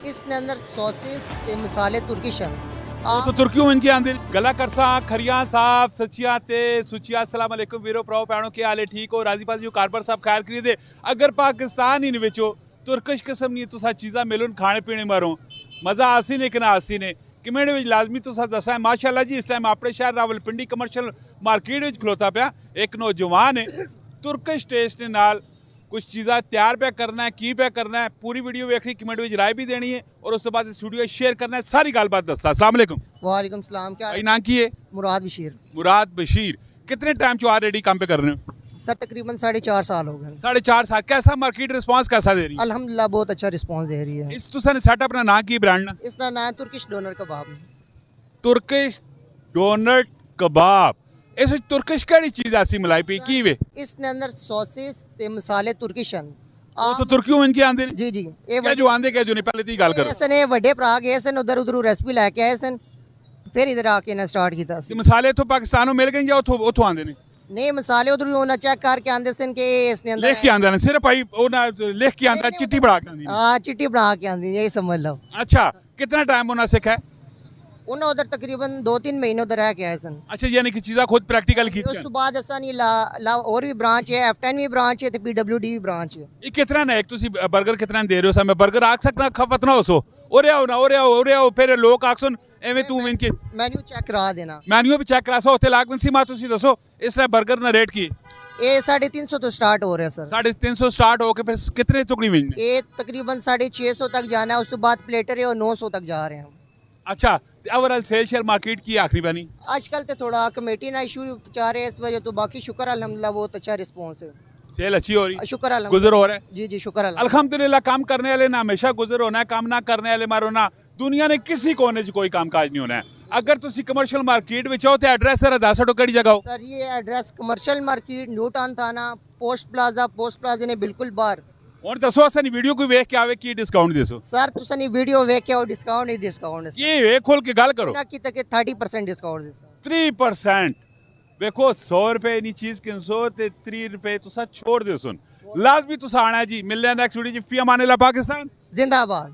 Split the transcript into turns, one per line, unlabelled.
इसके अंदर सॉसेस ते मसाले तुर्किश हैं।
ਉਹ ਤਾਂ ਤੁਰਕੀਓ ਇਨਕੇ ਆਂਦੇ ਗਲਾ ਕਰਸਾ ਖਰੀਆਂ ਸਾਫ ਸੱਚੀਆਂ ਤੇ ਸੁਚੀਆਂ अस्सलाम वालेकुम ਵੀਰੋ ਭਰਾਓ ਭੈਣੋ ਕੀ ਹਾਲ ਹੈ ਠੀਕ ਹੋ ਰਾਜ਼ੀ ਪਾਜੀ ਕਾਰਬਰ ਸਾਹਿਬ ਖੈਰ ਕਰੀਏ ਅਗਰ ਪਾਕਿਸਤਾਨ ਹੀ ਵਿੱਚੋਂ ਤੁਰਕਿਸ਼ ਕਿਸਮ ਦੀ ਤੁਸੀਂ ਚੀਜ਼ਾਂ ਮਿਲਣ ਖਾਣੇ ਪੀਣੇ ਮਾਰੋ ਮਜ਼ਾ ਆਸੀ ਨੇ ਕਿ ਨਾ ਆਸੀ ਨੇ ਕਮੇਟੀ ਵਿੱਚ ਲਾਜ਼ਮੀ ਤੁਸੀਂ ਦੱਸਣਾ ਮਾਸ਼ਾਅੱਲਾ ਜੀ ਇਸ ਟਾਈਮ ਆਪਣੇ ਸ਼ਹਿਰ ਰਾਵਲਪਿੰਡੀ ਕਮਰਸ਼ੀਅਲ ਮਾਰਕੀਟ ਵਿੱਚ ਖਲੋਤਾ ਪਿਆ ਇੱਕ ਨੌਜਵਾਨ ਹੈ ਤੁਰਕਿਸ਼ ਟੇਸਟ ਦੇ ਨਾਲ कुछ चीज़ा तैयार पे करना है की पे करना है पूरी वीडियो वेखनी कमेंट में राय भी देनी है और उसके बाद इस वीडियो शेयर करना है सारी गलबात दसता अस्सलाम वालेकुम
वालेकुम सलाम। क्या
भाई नाम की है
मुराद बशीर।
मुराद बशीर कितने टाइम चो ऑलरेडी काम पे कर रहे हो
सर तकरीबन 4.5 साल हो गए।
4.5 साल कैसा मार्केट रिस्पांस कैसा दे रही है
अल्हम्दुलिल्लाह बहुत अच्छा रिस्पांस दे रही है।
इस तुसा ने सेट अपना नाम की ब्रांड ना
इसका नाम है तुर्किश डोनर कबाब।
तुर्किश डोनट कबाब इस तुर्किश केड़ी चीज ऐसी मलाई पी की वे
इसके अंदर सॉसेस ते मसाले तुर्किश हैं।
वो तो तुर्कियों इनके आंदे
जी जी
क्या जो आंदे क्या जो नहीं पहले ती गल करो
ऐसे ने बड़े भरा गए सन उधर उधर रेसिपी लेके आए सन फिर इधर आके ना स्टार्ट किया
ये मसाले तो पाकिस्तानों मिल गए या उथों आंदे ने
नहीं मसाले उधर उन्होंने चेक करके आंदे सन के इसने अंदर
लिख के आंदा ने सिर्फ भाई वो ना लिख के आंदा चिट्ठी बना के आंदी
हाँ चिट्ठी बना के आंदी यही समझ लो।
अच्छा कितना टाइम होना सिखा है
उन्हें उधर तकरीबन 2-3 महीने उधर रह के आए सन।
अच्छा यानी कि चीज़ा खुद प्रैक्टिकल की
उस तो बाद ऐसा नहीं ला और भी ब्रांच है F10 भी ब्रांच है तो PWD भी ब्रांच है।
ये कितना ना एक तुसी बर्गर कितना दे रहे हो समय बर्गर आख सकना खपत ना हो ओरे आओ ना ओरे आओ फिर लोग आखसन एवें तू इनके
मेन्यू चेक करा देना
मेन्यू भी चेक करा सो होते लाख सी मा तुसी दसो इस तरह बर्गर ना रेट की
ये 350 तो स्टार्ट हो रहे हैं सर।
350 स्टार्ट होके फिर कितने टुकड़ी में
ये तकरीबन 650 तक जाना है उसके बाद प्लेटर है और 900 तक जा रहे हैं।
अच्छा ओवरऑल सेल शेयर मार्केट की आखिरी बनी
आजकल तो थोड़ा कमेटी ना इशू चाह रहे हैं इस वजह तो बाकी शुक्र अल्हम्दुलिल्लाह बहुत अच्छा रिस्पॉन्स है।
सेल अच्छी हो रही
शुक्र अल्हम्दुलिल्लाह
गुजर हो रहा है
जी जी शुक्र
अल्हम्दुलिल्लाह काम करने वाले ना हमेशा गुजर होना है काम ना करने वाले मारो ना दुनिया ने किसी कोने च कोई काम काज नहीं होना है। अगर तुसी कमर्शियल मार्केट विच हो तो एड्रेस सर दस दो केड़ी जगह हो
सर ये address commercial market new town थाना पोस्ट प्लाजा ने बिल्कुल बाहर
ਹੁਣ ਦੱਸੋ ਅਸਾਂ ਵੀਡੀਓ ਕੋਈ ਵੇਖ ਕੇ ਆਵੇ ਕੀ ਡਿਸਕਾਊਂਟ ਦੇਸੋ
सर तुसनी वीडियो वेख के और डिस्काउंट ही डिस्काउंट है
ਇਹ ਵੇਖ ਖੋਲ ਕੇ ਗੱਲ ਕਰੋ
ना की तक 30% डिस्काउंट है सर।
3% ਵੇਖੋ 100 ਰੁਪਏ ਦੀ ਚੀਜ਼ ਕਿੰਸੋ ਤੇ 3 ਰੁਪਏ ਤੁਸੀਂ ਛੋੜ ਦਿਓ ਸੁਣ ਲਾਜ਼ਮੀ ਤੁਸੀਂ ਆਣਾ ਜੀ ਮਿਲਦੇ ਹਾਂ ਨੈਕਸਟ ਵੀਡੀਓ ਚ ਫੀ ਅਮਾਨ ਅੱਲਾਹ ਪਾਕਿस्तान
जिंदाबाद।